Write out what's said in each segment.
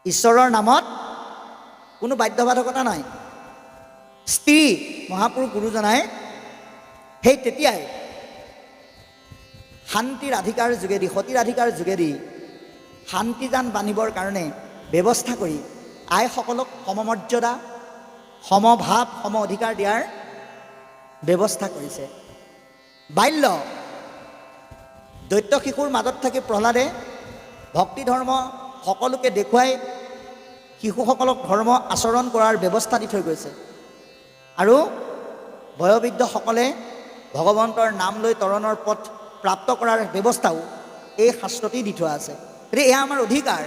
ঈশ্বৰৰ নামত কোনো বাধ্যবাধকতা নাই। স্ত্ৰী মহাপুৰুষ গুৰুজনাই সেই তেতিয়াই শান্তিৰ অধিকাৰ যোগেদি, সতীৰ অধিকাৰ যোগেদি শান্তিজান বান্ধিবৰ কাৰণে ব্যৱস্থা কৰি আইসকলক সমমৰ্যাদা, সমভাৱ, সম অধিকাৰ দিয়াৰ ব্যৱস্থা কৰিছে। বাল্য দৈত্য শিশুৰ মাজত থাকি প্ৰহ্লাদে ভক্তি ধৰ্ম সকলোকে দেখুৱাই শিশুসকলক ধৰ্ম আচৰণ কৰাৰ ব্যৱস্থা দি থৈ গৈছে। আৰু বয়োবৃদ্ধসকলে ভগৱন্তৰ নাম লৈ তৰণৰ পথ প্ৰাপ্ত কৰাৰ ব্যৱস্থাও এই শাস্ত্ৰতেই দি থোৱা আছে। গতিকে এয়া আমাৰ অধিকাৰ,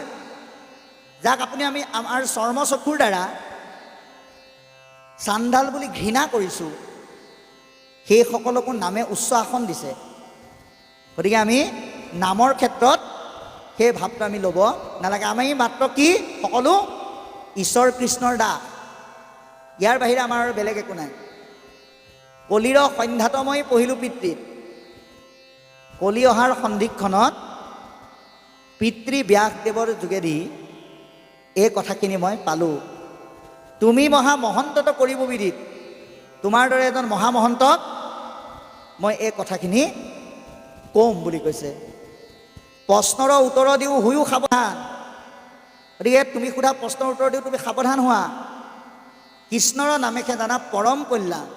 যাক আমি আমাৰ চৰ্মচক্ষুৰ দ্বাৰা চাণ্ডাল বুলি ঘৃণা কৰিছোঁ, সেইসকলকো নামে উচ্চ আসন দিছে। গতিকে আমি নামৰ ক্ষেত্ৰত সেই ভাৱটো আমি ল'ব নালাগে। আমি মাত্ৰ কি সকলো ঈশ্বৰ কৃষ্ণৰ দাস, ইয়াৰ বাহিৰে আমাৰ আৰু বেলেগ একো নাই। কলিৰ সন্ধ্যাত মই পঢ়িলোঁ পিতৃত, কলি অহাৰ সন্ধিক্ষণত পিতৃ ব্যাসদেৱৰ যোগেদি এই কথাখিনি মই পালোঁ। তুমি মহামহন্তত কৰিব বিদিত, তোমাৰ দৰে এজন মহামহন্তক মই এই কথাখিনি কম বুলি কৈছে। প্ৰশ্নৰ উত্তৰ দিওঁ হৈও সাৱধান। গতিকে তুমি সোধা প্ৰশ্নৰ উত্তৰ দিওঁ তুমি সাৱধান হোৱা। কৃষ্ণৰ নামেহে জানা পৰম কল্যাণ।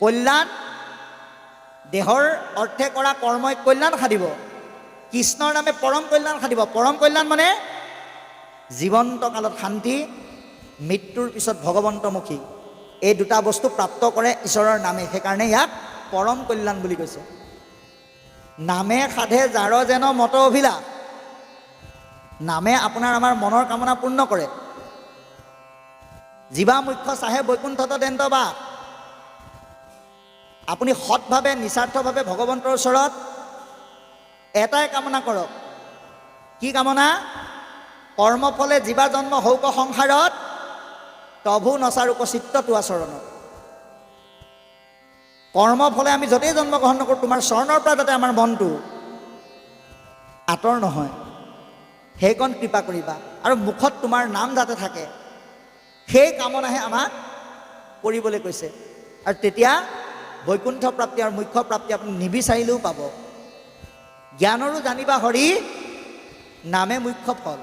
কল্যাণ দেহৰ অৰ্থে কৰা কৰ্মই কল্যাণ সাধিব, কৃষ্ণৰ নামে পৰম কল্যাণ সাধিব। পৰম কল্যাণ মানে জীৱন্ত কালত শান্তি, মৃত্যুৰ পিছত ভগৱন্তমুখী, এই দুটা বস্তু প্ৰাপ্ত কৰে ঈশ্বৰৰ নামে। সেইকাৰণে ইয়াক পৰম কল্যাণ বুলি কৈছে। নামে সাধে যাৰ যেন মত অভিলাষ, নামে আপোনাৰ আমাৰ মনৰ কামনা পূৰ্ণ কৰে। জীৱা মুখ্য চাহে বৈকুণ্ঠত দেন্ত বা, আপুনি সৎভাৱে নিস্বাৰ্থভাৱে ভগৱন্তৰ ওচৰত এটাই কামনা কৰক। কি কামনা? কৰ্মফলে জীৱা জন্ম হৌক সংসাৰত, তভু নচাৰুক চিত্ত তোৱা চৰণত। কৰ্মফলে আমি য'তেই জন্মগ্ৰহণ নকৰোঁ, তোমাৰ চৰণৰ পৰা যাতে আমাৰ মনটো আঁতৰ নহয়, সেইকণ কৃপা কৰিবা। আৰু মুখত তোমাৰ নাম যাতে থাকে, সেই কামনাহে আমাক কৰিবলৈ কৈছে। আৰু তেতিয়া বৈকুণ্ঠ প্ৰাপ্তি আৰু মুখ্য প্ৰাপ্তি আপুনি নিবিচাৰিলেও পাব। জ্ঞানৰো জানিবা হৰি, নামে মুখ্য ফল।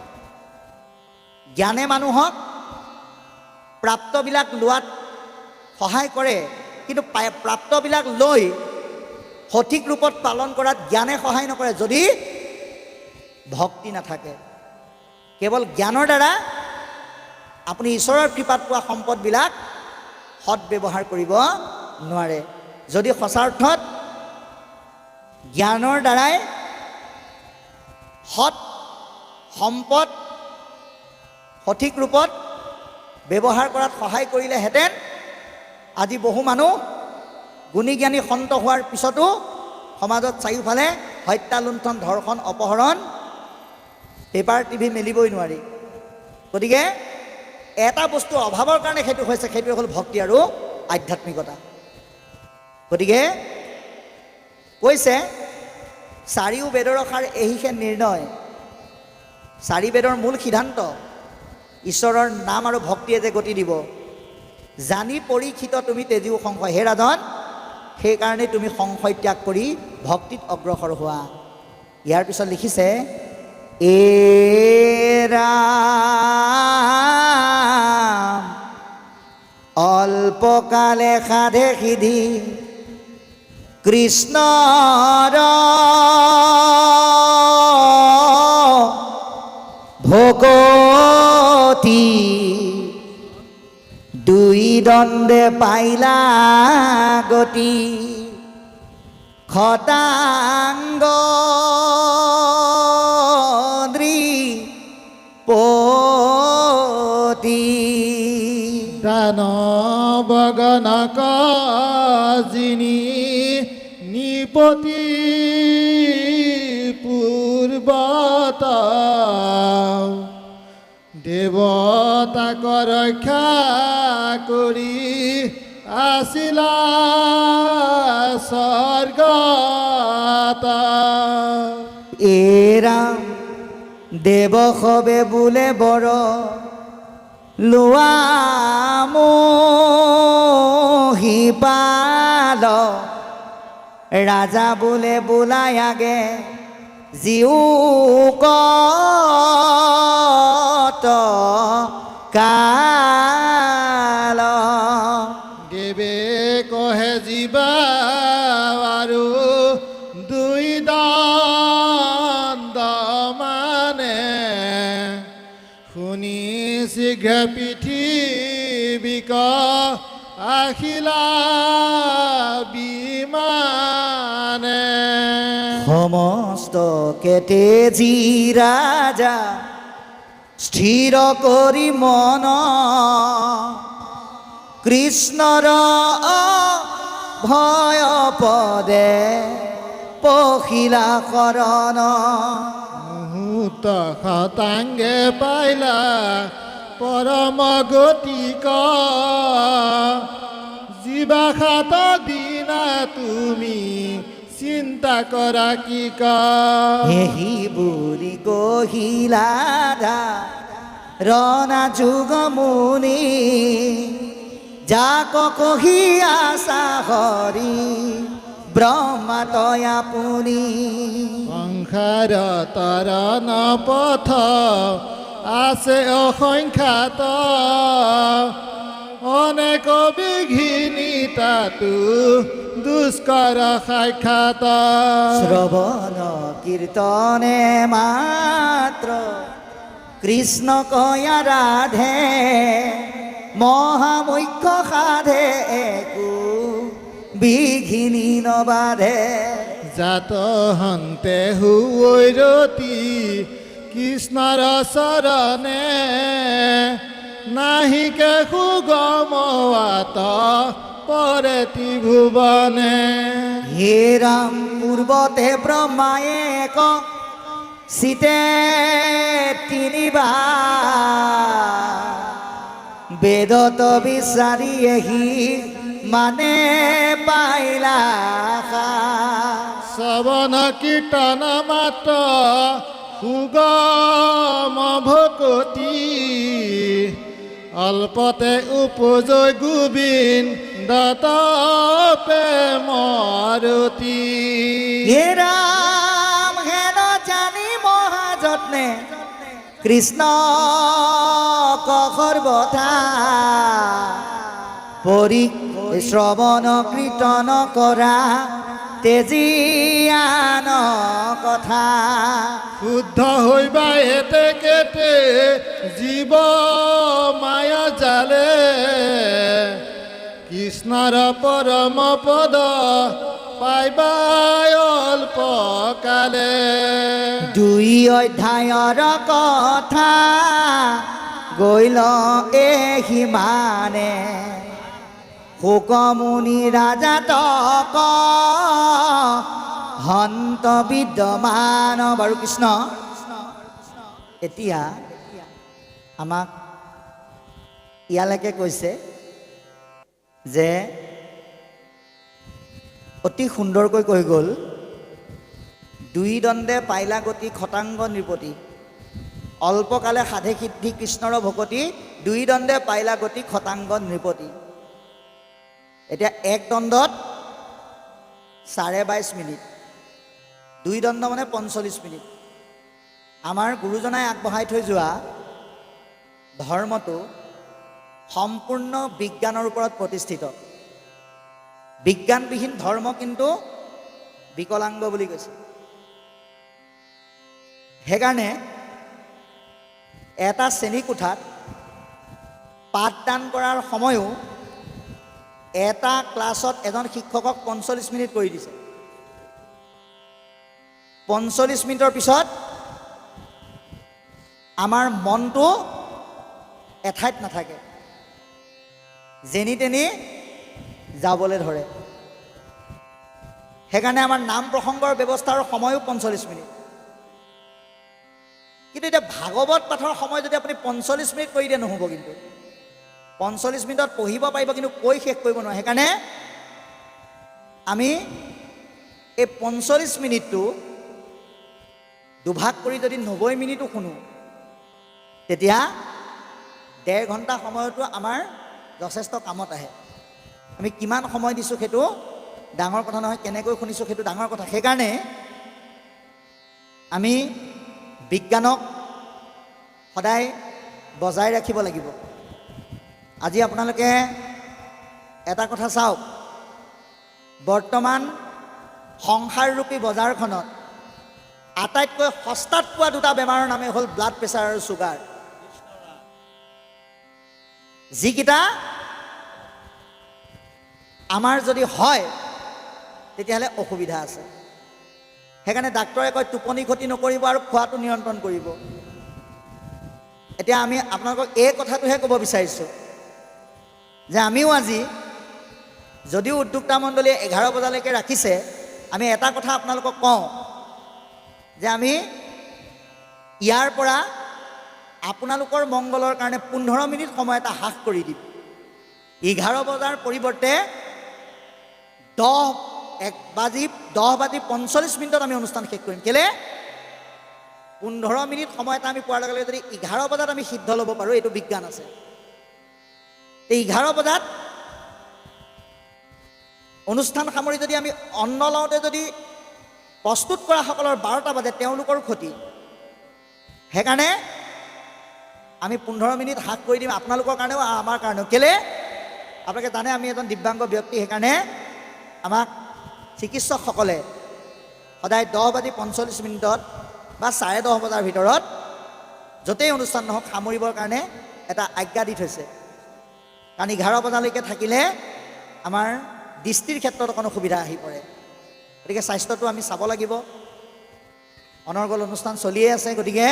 জ্ঞানে মানুহক প্ৰাপ্তবিলাক লোৱাত সহায় কৰে, কিন্তু প্ৰাপ্তবিলাক লৈ সঠিক ৰূপত পালন কৰাত জ্ঞানে সহায় নকৰে যদি ভক্তি নাথাকে। কেৱল জ্ঞানৰ দ্বাৰা আপুনি ঈশ্বৰৰ কৃপাত পোৱা সম্পদবিলাক সৎ ব্যৱহাৰ কৰিব নোৱাৰে। যদি সঁচা অৰ্থত জ্ঞানৰ দ্বাৰাই সৎ সম্পদ সঠিক ৰূপত ব্যৱহাৰ কৰাত সহায় কৰিলেহেঁতেন, আজি বহু মানুহ গুণী জ্ঞানী সন্ত হোৱাৰ পিছতো সমাজত চাৰিওফালে হত্যা, লুণ্ঠন, ধৰ্ষণ, অপহৰণ, পেপাৰ টিভি মেলিবই নোৱাৰি। গতিকে এটা বস্তু অভাৱৰ কাৰণে সেইটো হৈছে, সেইটো হ'ল ভক্তি আৰু আধ্যাত্মিকতা। গতিকে কৈছে চাৰিও বেদৰ সাৰ এহিহে নিৰ্ণয়। চাৰি বেদৰ মূল সিদ্ধান্ত ঈশ্বৰৰ নাম আৰু ভক্তিয়ে যে গতি দিব। জানি পৰীক্ষিত তুমি তেজিও সংশয়, হে ৰাজন, সেইকাৰণে তুমি সংশয় ত্যাগ কৰি ভক্তিত অগ্ৰসৰ হোৱা। ইয়াৰ পিছত লিখিছে এ ৰাম অল্পকালে সাধে সিধি কৃষ্ণৰ ভকতি, দুই দণ্ডে পাইলা গতি, খতাংগ দ্ৰিপতি। দানবগণক যিনি নিপতি পূৰ্বত, দেৱতাক ৰক্ষা কৰি আছিলা স্বৰ্গত। এ ৰাম দেব হবে বোলে বৰ লোৱা মহিপাল ৰাজা বোলে বোলাই আগে জিউকত কাল দেৱে কহে জীৱা আৰু দুই দণ্ড মানে শুনি শীঘ্ৰ পৃথিৱীক আহিলা বিমানে সমস্ত কেতেজী ৰাজা স্থিৰ কৰি মন কৃষ্ণৰ ভয় পদে পখিলা শৰণ মুহূৰ্ত শতাংগে পাইলা পৰম গতিক জীৱাখাত দিনা তুমি চিন্তা কৰা কি এহি বুঢ়ী কহিলাধা ৰণা যুগ মুনি যাক কহি আছা হৰি ব্ৰহ্মা তই আপুনি সংসাৰ তৰণ পথ আছে অসংখ্যাত অনেক বিঘিনি তাতো দুষ্কৰ সাক্ষাৎ শ্ৰৱণ কীৰ্তনে মাত্ৰ কৃষ্ণ কয়া ৰাধে মহামুখ্য সাধে একো বিঘিনি নবাধে জাত হন্তে হুৱৈৰতি কৃষ্ণৰ চৰণে নাহিকে সুগমৱাত পৰে ত্ৰিভুৱনে হে ৰাম পূৰ্বতে ব্ৰহ্মায়ে এক সীতে তিনিবাৰ বেদত বিচাৰি এহি মানে পাইলা শ্ৰৱণ কীৰ্তন মাত্ৰ সুগম ভকতি অল্পতে উপজয় গোবিন্দ প্ৰেমৰতি হে ৰাম হেন জানি মহাযত্নে কৃষ্ণ সৰ্বথা পৰি শ্ৰৱণ কীৰ্তন কৰা তেজিয়ান কথা শুদ্ধ হৈবা এতে কেতে জীৱ মায়া জালে কৃষ্ণৰ পৰম পদ পাইবা অল্প কালে দুই অধ্যায়ৰ কথা গৈল সিমানে শোকমুনি ৰাজা তক হন্ত বিদ্যমান বাৰু কৃষ্ণ এতিয়া আমাক ইয়ালৈকে কৈছে যে অতি সুন্দৰকৈ কৈ গ'ল দুই দণ্ডে পাইলা গতি খটাংগ নৃপতি অল্পকালে সাধে সিদ্ধি কৃষ্ণৰ ভকতি দুই দণ্ডে পাইলা গতি খটাংগ নৃপতি এতিয়া এক দণ্ডত 22.5 মিনিট দুই দণ্ড মানে 45 মিনিট আমাৰ গুৰুজনাই আগবঢ়াই থৈ যোৱা ধৰ্মটো সম্পূৰ্ণ বিজ্ঞানৰ ওপৰত প্ৰতিষ্ঠিত বিজ্ঞানবিহীন ধৰ্ম কিন্তু বিকলাংগ বুলি কৈছে সেইকাৰণে এটা শ্ৰেণীকোঠাত পাঠদান কৰাৰ সময়ো এটা ক্লাছত এজন শিক্ষকক 45 মিনিট কৰি দিছে 45 মিনিটৰ পিছত আমাৰ মনটো এঠাইত নাথাকে যেনি তেনি যাবলৈ ধৰে সেইকাৰণে আমাৰ নাম প্ৰসংগৰ ব্যৱস্থাৰ সময়ো 45 মিনিট কিন্তু এতিয়া ভাগৱত পাঠৰ সময় যদি আপুনি 45 মিনিট কৰি দিয়ে নহ'ব কিন্তু 45 মিনিটত পঢ়িব পাৰিব কিন্তু কৈ শেষ কৰিব নোৱাৰে সেইকাৰণে আমি এই 45 মিনিটটো দুভাগ কৰি যদি 90 মিনিটো শুনো, তেতিয়া 1.5 ঘণ্টা সময়তো আমাৰ যথেষ্ট কামত আহে। আমি কিমান সময় দিছোঁ সেইটো ডাঙৰ কথা নহয়, কেনেকৈ শুনিছোঁ সেইটো ডাঙৰ কথা। সেইকাৰণে আমি বিজ্ঞানক সদায় বজাই ৰাখিব লাগিব। আজি আপোনালোকে এটা কথা চাওক, বৰ্তমান সংসাৰৰূপী বজাৰখনত আটাইতকৈ সস্তাত পোৱা দুটা বেমাৰৰ নামে হ'ল ব্লাড প্ৰেছাৰ আৰু ছুগাৰ, যিকেইটা আমাৰ যদি হয় তেতিয়াহ'লে অসুবিধা আছে। সেইকাৰণে ডাক্তৰে কয় টোপনি ক্ষতি নকৰিব আৰু খোৱাটো নিয়ন্ত্ৰণ কৰিব। এতিয়া আমি আপোনালোকক এই কথাটোহে ক'ব বিচাৰিছোঁ যে আমিও আজি যদিও উদ্যোক্তা মণ্ডলীয়ে 11 বজালৈকে ৰাখিছে, আমি এটা কথা আপোনালোকক কওঁ যে আমি ইয়াৰ পৰা আপোনালোকৰ মংগলৰ কাৰণে 15 মিনিট সময় এটা হ্ৰাস কৰি দিম। 11 বজাৰ পৰিৱৰ্তে 10:45 আমি অনুষ্ঠান শেষ কৰিম। কেলে 15 মিনিট সময় এটা আমি পোৱাৰ লগে লগে যদি 11 বজাত আমি সিদ্ধ ল'ব পাৰোঁ, এইটো বিজ্ঞান আছে। 11 বজাত অনুষ্ঠান সামৰি যদি আমি অন্ন লওঁতে যদি প্ৰস্তুত কৰা সকলৰ 12টা বাজে, তেওঁলোকৰ ক্ষতি। সেইকাৰণে আমি 15 মিনিট হ্ৰাস কৰি দিম আপোনালোকৰ কাৰণেও আৰু আমাৰ কাৰণেও। কেলে আপোনালোকে জানে আমি এজন দিব্যাংগ ব্যক্তি, সেইকাৰণে আমাক চিকিৎসকসকলে সদায় 10:45 বা 10:30 বজাৰ ভিতৰত য'তেই অনুষ্ঠান নহওক সামৰিবৰ কাৰণে এটা আজ্ঞা দি থৈছে। কাৰণ 11 বজালৈকে থাকিলে আমাৰ দৃষ্টিৰ ক্ষেত্ৰত অকণ অসুবিধা আহি পৰে। গতিকে স্বাস্থ্যটো আমি চাব লাগিব। অনৰ্গল অনুষ্ঠান চলিয়ে আছে, গতিকে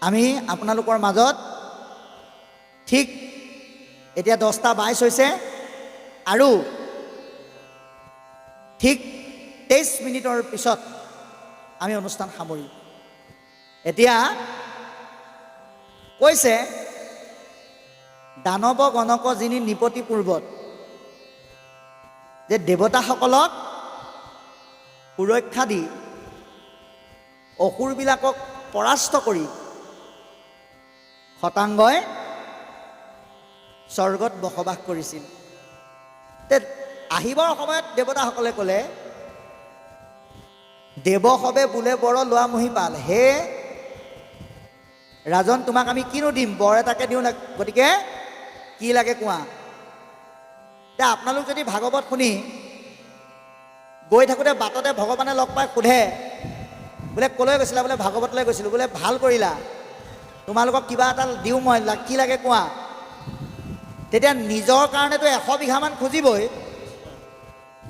আমি আপোনালোকৰ মাজত ঠিক এতিয়া 10:22 হৈছে আৰু ঠিক 23 মিনিটৰ পিছত আমি অনুষ্ঠান সামৰিম। এতিয়া কৈছে দানৱ গণক যিনি নিপতি পূৰ্বত, যে দেৱতাসকলক সুৰক্ষা দি অসুৰবিলাকক পৰাস্ত কৰি শতাংগই স্বৰ্গত বসবাস কৰিছিল। তে আহিবৰ সময়ত দেৱতাসকলে ক'লে, দেৱ সবে বোলে বৰ লোৱা মহিপাল, হে ৰাজন তোমাক আমি কিনো দিম, বৰ এটাকে দিওঁ, গতিকে কি লাগে কোৱা। এতিয়া আপোনালোক যদি ভাগৱত শুনি গৈ থাকোঁতে বাটতে ভগৱানে লগ পাই সোধে, বোলে ক'লৈ গৈছিলা, বোলে ভাগৱতলৈ গৈছিলোঁ, বোলে ভাল কৰিলা, তোমালোকক কিবা এটা দিওঁ মই, কি লাগে কোৱা। তেতিয়া নিজৰ কাৰণেতো 100 বিঘামান খুজিবই,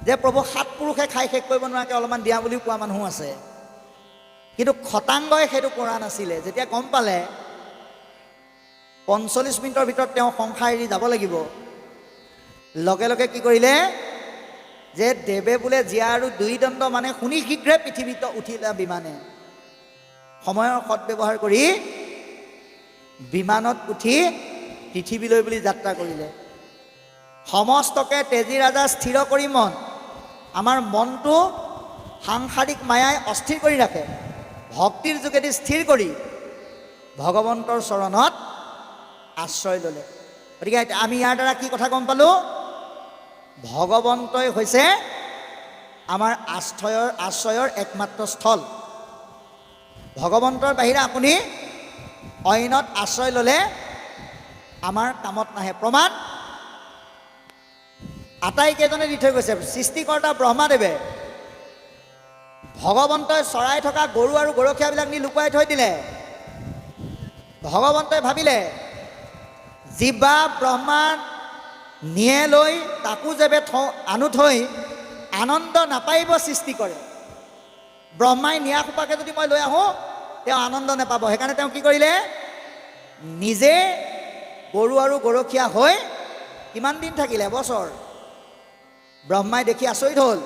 যে প্ৰভু 7 পুৰুষে খাই শেষ কৰিব নোৱাৰাকৈ অলপমান দিয়া বুলিও কোৱা মানুহো আছে। কিন্তু খতাংগই সেইটো কৰা নাছিলে। যেতিয়া গম পালে 45 মিনিটৰ ভিতৰত তেওঁ সংসাৰ এৰি যাব লাগিব, লগে লগে কি কৰিলে, যে দেৱে বোলে জীয়া আৰু 2 দণ্ড মানে শুনি শীঘ্ৰে পৃথিৱীত উঠিলা বিমানে। সময়ৰ সৎব্যৱহাৰ কৰি বিমানত উঠি পৃথিৱীলৈ বুলি যাত্ৰা কৰিলে। সমস্তকে তেজী ৰাজা স্থিৰ কৰি মন, আমাৰ মনটো সাংসাৰিক মায়াই অস্থিৰ কৰি ৰাখে, ভক্তিৰ যোগেদি স্থিৰ কৰি ভগৱন্তৰ চৰণত আশ্ৰয় ল'লে। গতিকে আমি ইয়াৰ দ্বাৰা কি কথা গম পালোঁ, ভগৱন্তই হৈছে আমাৰ আশ্ৰয়ৰ একমাত্ৰ স্থল। ভগৱন্তৰ বাহিৰে আপুনি অইনত আশ্ৰয় ল'লে আমাৰ কামত নাহে। প্ৰমাণ আটাইকেইজনে দি থৈ গৈছে। সৃষ্টিকৰ্তা ব্ৰহ্মাদেৱে ভগৱন্তই চৰাই থকা গৰু আৰু গৰখীয়াবিলাক নি লুকুৱাই থৈ দিলে। ভগৱন্তই ভাবিলে জীৱা ব্ৰহ্মা নিয়ে লৈ তাকো যেবে আনো থৈ আনন্দ নাপাইব সৃষ্টি কৰে। ব্ৰহ্মাই নিয়া সোপাকে যদি মই লৈ আহোঁ তেওঁ আনন্দ নাপাব। সেইকাৰণে তেওঁ কি কৰিলে, নিজে গৰু আৰু গৰখীয়া হৈ কিমান দিন থাকিলে, এবছৰ। ব্ৰহ্মাই দেখি আচৰিত হ'ল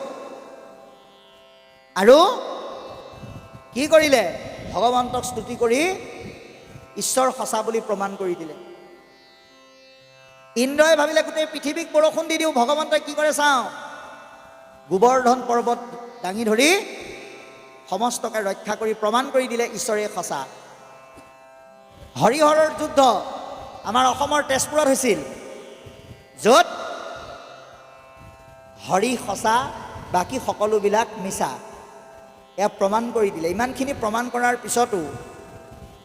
আৰু কি কৰিলে, ভগৱন্তক স্তুতি কৰি ঈশ্বৰ সঁচা বুলি প্ৰমাণ কৰি দিলে। ইন্দ্ৰই ভাবিলে গোটেই পৃথিৱীক বৰষুণ দি দিওঁ। ভগৱন্তই কি কৰে চাওঁ, গোবৰ্ধন পৰ্বত দাঙি ধৰি সমস্তকে ৰক্ষা কৰি প্ৰমাণ কৰি দিলে ঈশ্বৰে সঁচা। হৰিহৰৰ যুদ্ধ আমাৰ অসমৰ তেজপুৰত হৈছিল, য'ত হৰি সঁচা, বাকী সকলোবিলাক মিছা, এয়া প্ৰমাণ কৰি দিলে। ইমানখিনি প্ৰমাণ কৰাৰ পিছতো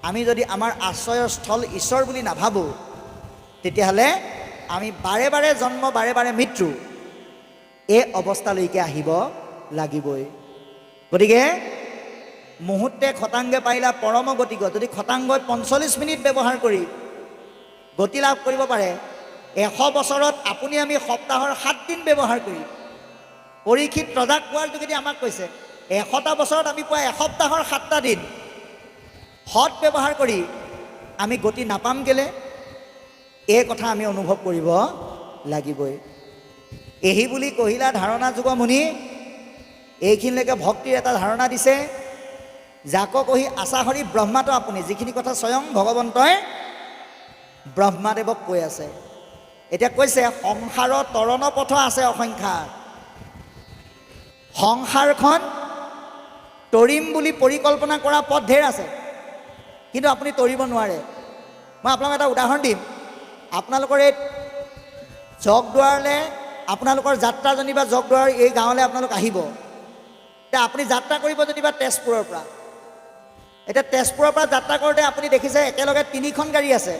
আমি যদি আমাৰ আশ্ৰয়স্থল ঈশ্বৰ বুলি নাভাবোঁ, তেতিয়াহ'লে আমি বাৰে বাৰে জন্ম, বাৰে বাৰে মৃত্যু, এই অৱস্থালৈকে আহিব লাগিবই। গতিকে মুহূৰ্তে খটাংগে পাৰিলা পৰম গতিগ, যদি খটাংগই 45 মিনিট ব্যৱহাৰ কৰি গতি লাভ কৰিব পাৰে, 100 বছৰত আপুনি আমি সপ্তাহৰ 7 দিন ব্যৱহাৰ কৰি, পৰীক্ষিত ৰজাক কোৱাৰ যোগেদি আমাক কৈছে 100টা বছৰত আমি পোৱা এসপ্তাহৰ 7টা দিন সৎ ব্যৱহাৰ কৰি আমি গতি নাপাম কেলে, এই কথা আমি অনুভৱ কৰিব লাগিবই। এহি বুলি কহিলা ধাৰণা যুগ মুনি, এইখিনিলৈকে ভক্তিৰ এটা ধাৰণা দিছে। যাক কহি আশা হৰি ব্ৰহ্মাটো আপুনি, যিখিনি কথা স্বয়ং ভগৱন্তই ব্ৰহ্মাদেৱক কৈ আছে। এতিয়া কৈছে সংসাৰৰ তৰণ পথ আছে অসংখ্যাত, সংসাৰখন তৰিম বুলি পৰিকল্পনা কৰা পথ ঢেৰ আছে, কিন্তু আপুনি তৰিব নোৱাৰে। মই আপোনাক এটা উদাহৰণ দিম। আপোনালোকৰ এই জগদুৱাৰলৈ আপোনালোকৰ যাত্ৰা যেনিবা জগদুৱাৰ এই গাঁৱলৈ আপোনালোক আহিব, এতিয়া আপুনি যাত্ৰা কৰিব যেনিবা তেজপুৰৰ পৰা। এতিয়া তেজপুৰৰ পৰা যাত্ৰা কৰোঁতে আপুনি দেখিছে একেলগে 3খন গাড়ী আছে।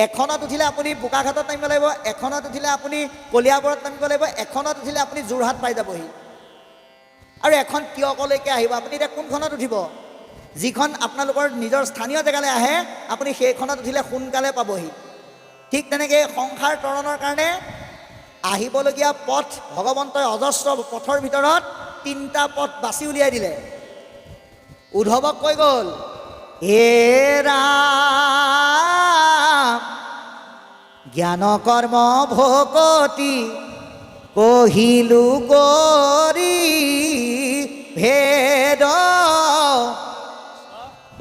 এখনত উঠিলে আপুনি বোকাঘাটত নামিব লাগিব, এখনত উঠিলে আপুনি কলিয়াবৰত নামিব লাগিব, এখনত উঠিলে আপুনি যোৰহাট পাই যাবহি, আৰু এখন কিয়কলৈকে আহিব। আপুনি এতিয়া কোনখনত উঠিব? যিখন আপোনালোকৰ নিজৰ স্থানীয় জেগালৈ আহে, আপুনি সেইখনত উঠিলে সোনকালে পাবহি। ঠিক তেনেকৈ সংসাৰ তৰণৰ কাৰণে আহিবলগীয়া পথ ভগৱন্তই অজস্ৰ পথৰ ভিতৰত 3টা পথ বাছি উলিয়াই দিলে। উদ্ধৱক কৈ গ'ল, হে ৰাম জ্ঞান কৰ্ম ভকতি কহিলো কৰি ভেদ,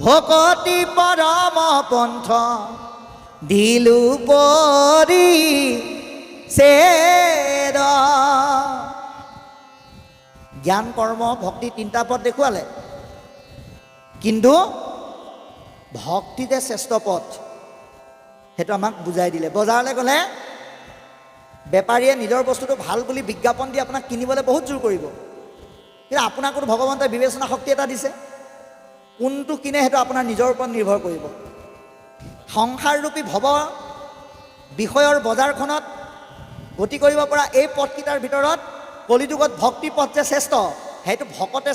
ভকতি পৰম পন্থ দিলো পৰি চেদ। জ্ঞান কৰ্ম ভক্তি 3টা পথ দেখুৱালে, কিন্তু ভক্তি যে শ্ৰেষ্ঠ পথ সেইটো আমাক বুজাই দিলে। বজাৰলৈ গ'লে বেপাৰীয়ে নিজৰ বস্তুটো ভাল বুলি বিজ্ঞাপন দি আপোনাক কিনিবলৈ বহুত জোৰ কৰিব, কিন্তু আপোনাকো ভগৱন্তই বিবেচনা শক্তি এটা দিছে, কোনটো কিনে সেইটো আপোনাৰ নিজৰ ওপৰত নিৰ্ভৰ কৰিব। সংসাৰৰূপী ভৱ বিষয়ৰ বজাৰখনত গতি কৰিব পৰা এই পথকেইটাৰ ভিতৰত কলিযুগত ভক্তি পথ যে শ্ৰেষ্ঠ, সেইটো ভকতে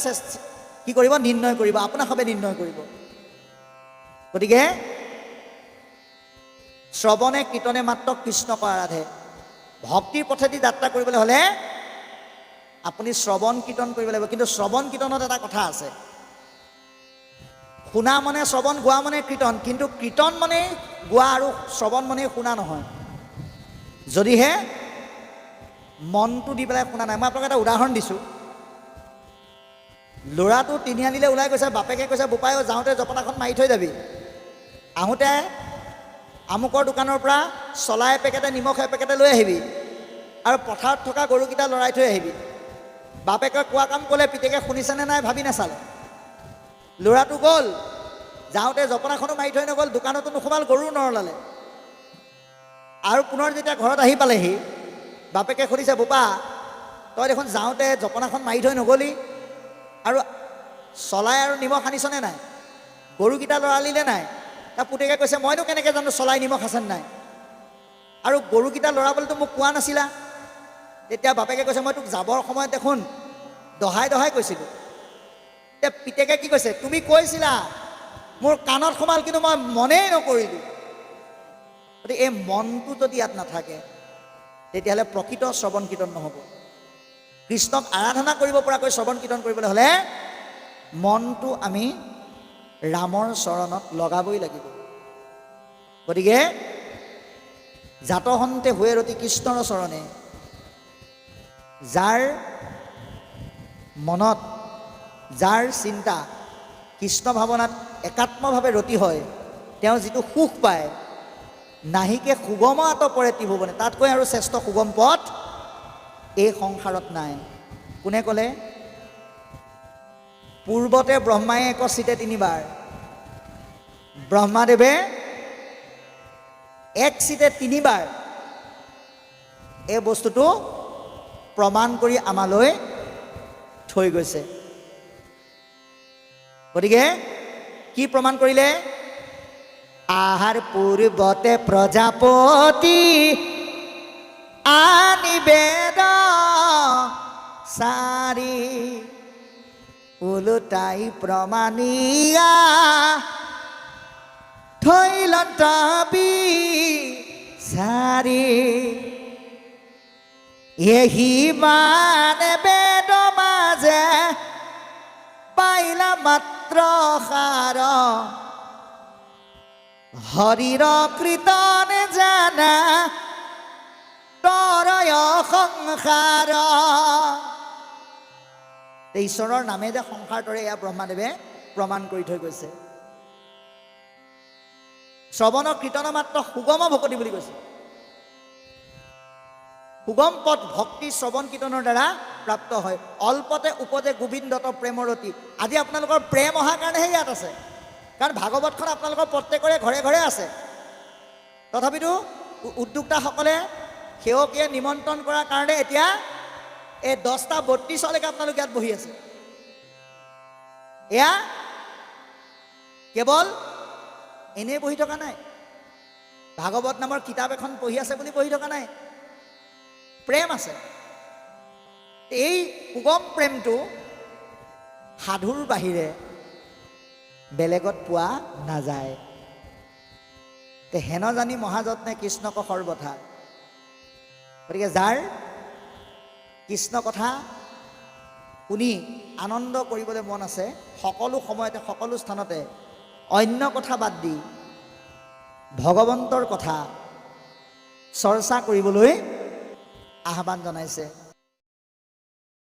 কি কৰিব? নিৰ্ণয় কৰিব, আপোনাক সবে নিৰ্ণয় কৰিব। গতিকে শ্ৰৱণে কীৰ্তনে মাত্ৰ কৃষ্ণক আৰাধে। ভক্তিৰ পথেদি যাত্ৰা কৰিবলৈ হ'লে আপুনি শ্ৰৱণ কীৰ্তন কৰিব লাগিব। কিন্তু শ্ৰৱণ কীৰ্তনত এটা কথা আছে, শুনা মানে শ্ৰৱণ, গোৱা মানে কীৰ্তন, কিন্তু কীৰ্তন মানে গোৱা আৰু শ্ৰৱণ মানে শুনা নহয়, যদিহে মনটো দি পেলাই শুনা নাই। মই আপোনাক এটা উদাহৰণ দিছোঁ। ল'ৰাটো তিনিআলিলৈ ওলাই গৈছে, বাপেকে কৈছে বোপাই যাওঁতে জপনাখন মাৰি থৈ যাবি, আহোঁতে আমুকৰ দোকানৰ পৰা চলা এপেকেটে নিমখ এপেকেটে লৈ আহিবি, আৰু পথাৰত থকা গৰুকেইটা লৰাই থৈ আহিবি। বাপেকে কোৱা কাম ক'লে, পিতেকে শুনিছেনে নাই ভাবি নাচালে। ল'ৰাটো গ'ল, যাওঁতে জপনাখনো মাৰি থৈ নগ'ল, দোকানতো নোসোমাল, গৰুও নৰলালে। আৰু পুনৰ যেতিয়া ঘৰত আহি পালেহি, বাপেকে সুধিছে বোপা তই দেখোন যাওঁতে জপনাখন মাৰি থৈ নগ'লি, আৰু চলাই আৰু নিমখ আনিছনে নাই, গৰুকেইটা লৰালিলে নাই? তাৰ পুতেকে কৈছে মইনো কেনেকৈ জানো চলাই নিমখ আছেনে নাই, আৰু গৰুকেইটা লৰাবলৈতো মোক কোৱা নাছিলা। তেতিয়া বাপেকে কৈছে মই তোক যাবৰ সময়ত দেখোন দহাই দহাই কৈছিলোঁ। এতিয়া পিতেকে কি কৈছে, তুমি কৈছিলা, মোৰ কাণত সোমাল, কিন্তু মই মনেই নকৰিলোঁ। গতিকে এই মনটো যদি ইয়াত নাথাকে, তেতিয়াহ'লে প্ৰকৃত শ্ৰৱণ কীৰ্তন নহ'ব। কৃষ্ণক আৰাধনা কৰিব পৰাকৈ শ্ৰৱণ কীৰ্তন কৰিবলৈ হ'লে মনটো আমি ৰামৰ চৰণত লগাবই লাগিব। গতিকে জাতহন্তে হুৱে ৰতি কৃষ্ণৰ চৰণে, যাৰ মনত যাৰ চিন্তা কৃষ্ণ ভাৱনাত একাত্মভাৱে ৰতি হয়, তেওঁ যিটো সুখ পায়, নাহিকে সুগম আতপৰে ত্ৰিভুৱনে, তাতকৈ আৰু শ্ৰেষ্ঠ সুগম পথ এই সংসাৰত নাই। কোনে ক'লে? পূৰ্বতে ব্ৰহ্মাই একচিতে 3 বাৰ, ব্ৰহ্মাদেৱে একচিতে 3 বাৰ এই বস্তুটো প্ৰমাণ কৰি আমালৈ থৈ গৈছে। গতিকে কি প্ৰমাণ কৰিলে? আহাৰ পূৰ্বতে প্ৰজাপতি আনিবেদ চাৰি, ওলোটাই প্ৰমাণিয়া থৈলন্ত বিচাৰি, এহি মানে বেদ মাজে পাইলা মাত্ৰ সাৰ, হৰিৰ কীৰ্তনে জানা তৰয় সংসাৰ। ঈশ্বৰৰ নামে যে সংসাৰ তৰে, এয়া ব্ৰহ্মাদেৱে প্ৰমাণ কৰি থৈ গৈছে। শ্ৰৱণ কীৰ্তন মাত্ৰ সুগম ভকতি বুলি কৈছে। সুগম পথ ভক্তি শ্ৰৱণ কীৰ্তনৰ দ্বাৰা প্ৰাপ্ত হয়। অল্পতে উপজে গোবিন্দত প্ৰেমৰতি। আজি আপোনালোকৰ প্ৰেম অহাৰ কাৰণেহে ইয়াত আছে, কাৰণ ভাগৱতখন আপোনালোকৰ প্ৰত্যেকৰে ঘৰে ঘৰে আছে। তথাপিতো উদ্যোক্তাসকলে সেৱকীয়ে নিমন্ত্ৰণ কৰাৰ কাৰণে এতিয়া এই 10:32লৈকে আপোনালোক ইয়াত বহি আছে। এয়া কেৱল এনেই বহি থকা নাই, ভাগৱত নামৰ কিতাপ এখন পঢ়ি আছে বুলি বহি থকা নাই, প্ৰেম আছে। এই সুগম প্ৰেমটো সাধুৰ বাহিৰে বেলেগত পোৱা নাযায়। হেন জানি মহাযত্নে কৃষ্ণক সৰ্বথা। গতিকে যাৰ কৃষ্ণ কথা শুনি আনন্দ কৰিবলৈ মন আছে, সকলো সময়তে সকলো স্থানতে অন্য কথা বাদ দি ভগৱন্তৰ কথা চৰ্চা কৰিবলৈ আহ্বান জনাইছে।